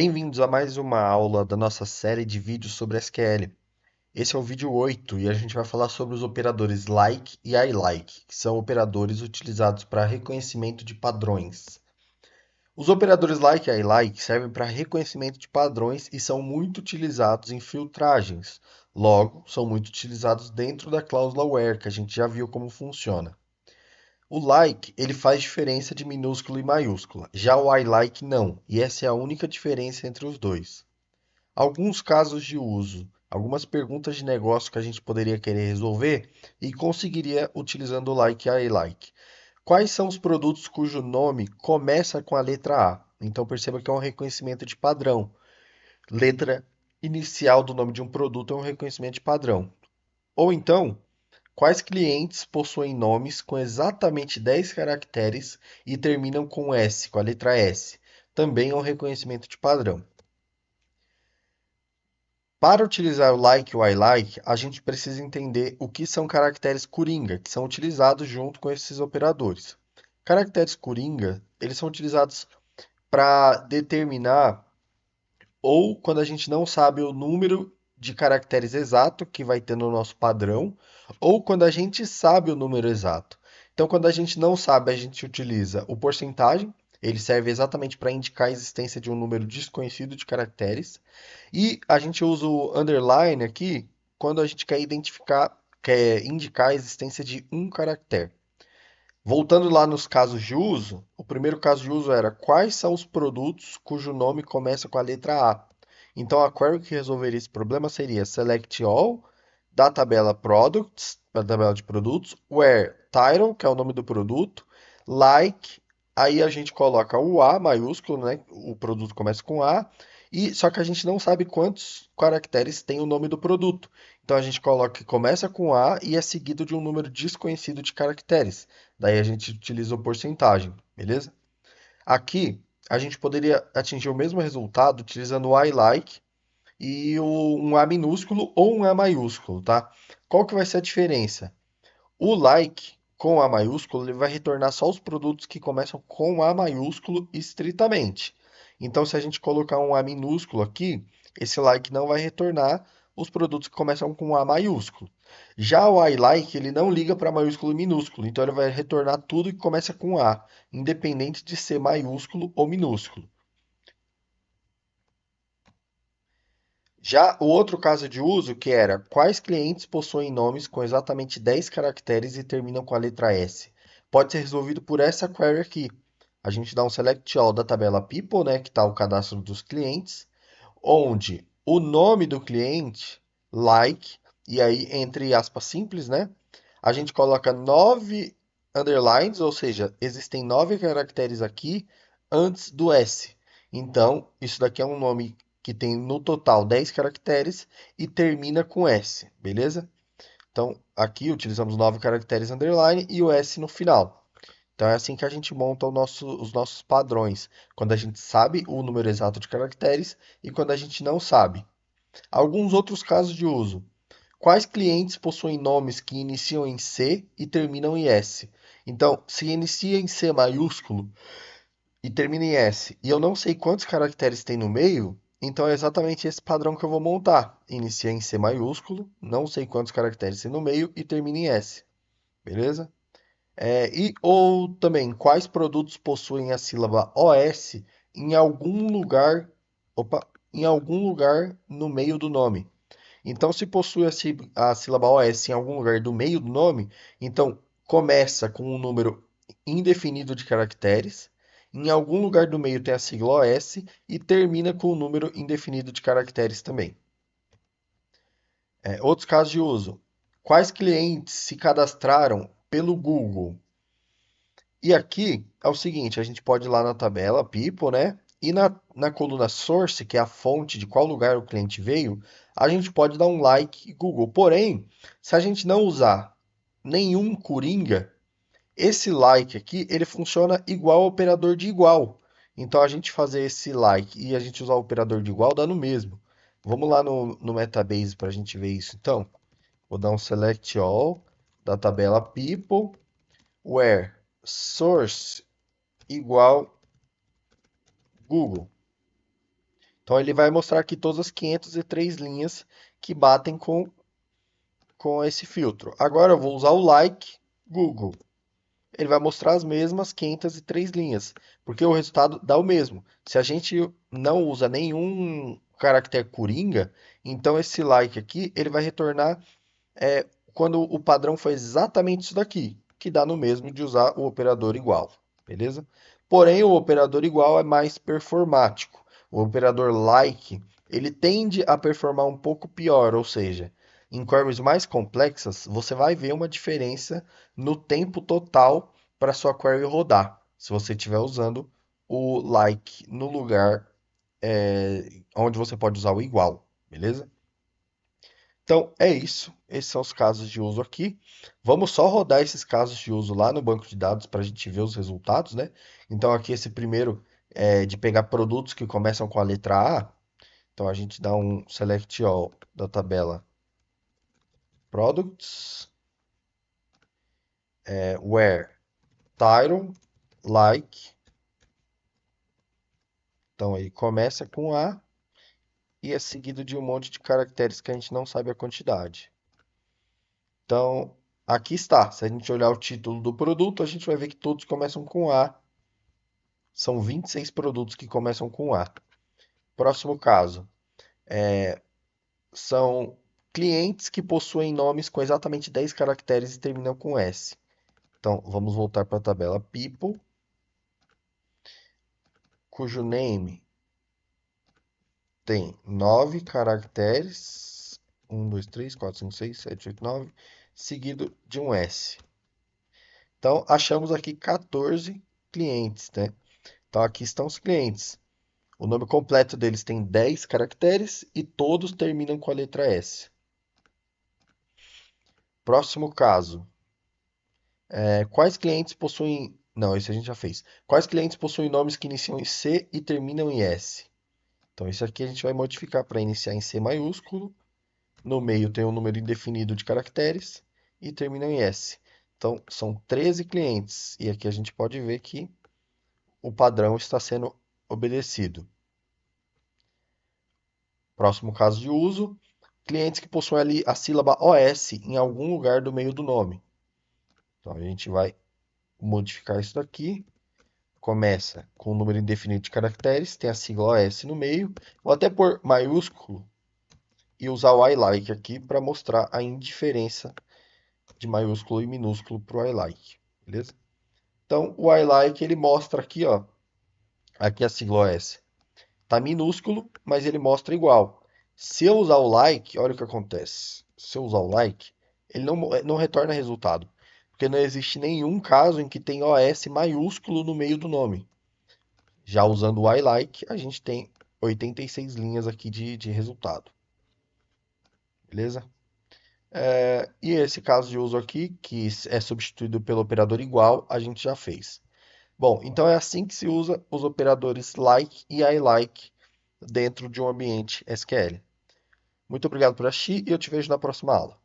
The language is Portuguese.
Bem-vindos a mais uma aula da nossa série de vídeos sobre SQL. Esse é o vídeo 8 e a gente vai falar sobre os operadores like e iLike, que são operadores utilizados para reconhecimento de padrões. Os operadores like e iLike servem para reconhecimento de padrões e são muito utilizados em filtragens. Logo, são muito utilizados dentro da cláusula where, que a gente já viu como funciona. O like, ele faz diferença de minúsculo e maiúscula, já o iLike não, e essa é a única diferença entre os dois. Alguns casos de uso, algumas perguntas de negócio que a gente poderia querer resolver e conseguiria utilizando o like e iLike. Quais são os produtos cujo nome começa com a letra A? Então perceba que é um reconhecimento de padrão. Letra inicial do nome de um produto é um reconhecimento de padrão. Ou então, quais clientes possuem nomes com exatamente 10 caracteres e terminam com S, com a letra S? Também é um reconhecimento de padrão. Para utilizar o like e o iLike, a gente precisa entender o que são caracteres coringa, que são utilizados junto com esses operadores. Caracteres coringa, eles são utilizados para determinar ou quando a gente não sabe o número de caracteres exato que vai ter no nosso padrão, ou quando a gente sabe o número exato. Então, quando a gente não sabe, a gente utiliza o porcentagem, ele serve exatamente para indicar a existência de um número desconhecido de caracteres, e a gente usa o underline aqui quando a gente quer identificar, quer indicar a existência de um caractere. Voltando lá nos casos de uso, o primeiro caso de uso era quais são os produtos cujo nome começa com a letra A. Então a query que resolveria esse problema seria select all da tabela products, da tabela de produtos, where title, que é o nome do produto, like, aí a gente coloca o A maiúsculo, né? O produto começa com A, e só que a gente não sabe quantos caracteres tem o nome do produto. Então a gente coloca que começa com A e é seguido de um número desconhecido de caracteres. Daí a gente utiliza o porcentagem, beleza? Aqui a gente poderia atingir o mesmo resultado utilizando o iLike e um A minúsculo ou um A maiúsculo, tá? Qual que vai ser a diferença? O like com A maiúsculo ele vai retornar só os produtos que começam com A maiúsculo estritamente. Então, se a gente colocar um A minúsculo aqui, esse like não vai retornar os produtos que começam com A maiúsculo. Já o iLike, ele não liga para maiúsculo e minúsculo, então ele vai retornar tudo que começa com A, independente de ser maiúsculo ou minúsculo. Já o outro caso de uso, que era quais clientes possuem nomes com exatamente 10 caracteres e terminam com a letra S, pode ser resolvido por essa query aqui. A gente dá um select all da tabela people, né, que está o cadastro dos clientes, onde o nome do cliente, like, e aí entre aspas simples, né, a gente coloca 9 underlines, ou seja, existem 9 caracteres aqui antes do S. Então, isso daqui é um nome que tem no total 10 caracteres e termina com S, beleza? Então, aqui utilizamos 9 caracteres underline e o S no final. Então, é assim que a gente monta os nossos padrões, quando a gente sabe o número exato de caracteres e quando a gente não sabe. Alguns outros casos de uso. Quais clientes possuem nomes que iniciam em C e terminam em S? Então, se inicia em C maiúsculo e termina em S, e eu não sei quantos caracteres tem no meio, então é exatamente esse padrão que eu vou montar. Inicia em C maiúsculo, não sei quantos caracteres tem no meio e termina em S, beleza? Ou também, quais produtos possuem a sílaba OS em algum lugar, opa, em algum lugar no meio do nome? Então, se possui a sílaba OS em algum lugar do meio do nome, então começa com um número indefinido de caracteres, em algum lugar do meio tem a sigla OS e termina com um número indefinido de caracteres também. Outros casos de uso. Quais clientes se cadastraram pelo Google? E aqui é o seguinte, a gente pode ir lá na tabela people, né? E na coluna source, que é a fonte de qual lugar o cliente veio, a gente pode dar um like Google. Porém, se a gente não usar nenhum coringa, esse like aqui, ele funciona igual ao operador de igual. Então, a gente fazer esse like e a gente usar o operador de igual dá no mesmo. Vamos lá no Metabase para a gente ver isso. Então, vou dar um select all da tabela people, where source igual Google. Então ele vai mostrar aqui todas as 503 linhas que batem com esse filtro. Agora eu vou usar o like Google. Ele vai mostrar as mesmas 503 linhas, porque o resultado dá o mesmo. Se a gente não usa nenhum caractere coringa, então esse like aqui ele vai retornar quando o padrão foi exatamente isso daqui, que dá no mesmo de usar o operador igual, beleza? Porém, o operador igual é mais performático. O operador like, ele tende a performar um pouco pior, ou seja, em queries mais complexas, você vai ver uma diferença no tempo total para sua query rodar, se você estiver usando o like no lugar onde você pode usar o igual, beleza? Então, é isso. Esses são os casos de uso aqui. Vamos só rodar esses casos de uso lá no banco de dados para a gente ver os resultados, né? Então, aqui esse primeiro é de pegar produtos que começam com a letra A. Então, a gente dá um select all da tabela products, where title, like. Então, aí começa com A e é seguido de um monte de caracteres que a gente não sabe a quantidade. Então, aqui está. Se a gente olhar o título do produto, a gente vai ver que todos começam com A. São 26 produtos que começam com A. Próximo caso. São clientes que possuem nomes com exatamente 10 caracteres e terminam com S. Então, vamos voltar para a tabela People, cujo name tem 9 caracteres. 1, 2, 3, 4, 5, 6, 7, 8, 9. Seguido de um S. Então, achamos aqui 14 clientes, né? Então, aqui estão os clientes. O nome completo deles tem 10 caracteres e todos terminam com a letra S. Próximo caso. Quais clientes possuem. Não, esse a gente já fez. Quais clientes possuem nomes que iniciam em C e terminam em S? Então, isso aqui a gente vai modificar para iniciar em C maiúsculo. No meio tem um número indefinido de caracteres e terminam em S. Então, são 13 clientes. E aqui a gente pode ver que o padrão está sendo obedecido. Próximo caso de uso. Clientes que possuem ali a sílaba OS em algum lugar do meio do nome. Então, a gente vai modificar isso daqui. Começa com um número indefinido de caracteres, tem a sigla OS no meio, ou até por maiúsculo e usar o iLike aqui para mostrar a indiferença de maiúsculo e minúsculo para o iLike, beleza? Então, o iLike ele mostra aqui, ó, aqui a sigla OS. Tá minúsculo, mas ele mostra igual. Se eu usar o like, olha o que acontece. Se eu usar o like, ele não retorna resultado. Porque não existe nenhum caso em que tem OS maiúsculo no meio do nome. Já usando o iLike, a gente tem 86 linhas aqui de resultado. Beleza? E esse caso de uso aqui, que é substituído pelo operador igual, a gente já fez. Bom, então é assim que se usa os operadores like e iLike dentro de um ambiente SQL. Muito obrigado por assistir e eu te vejo na próxima aula.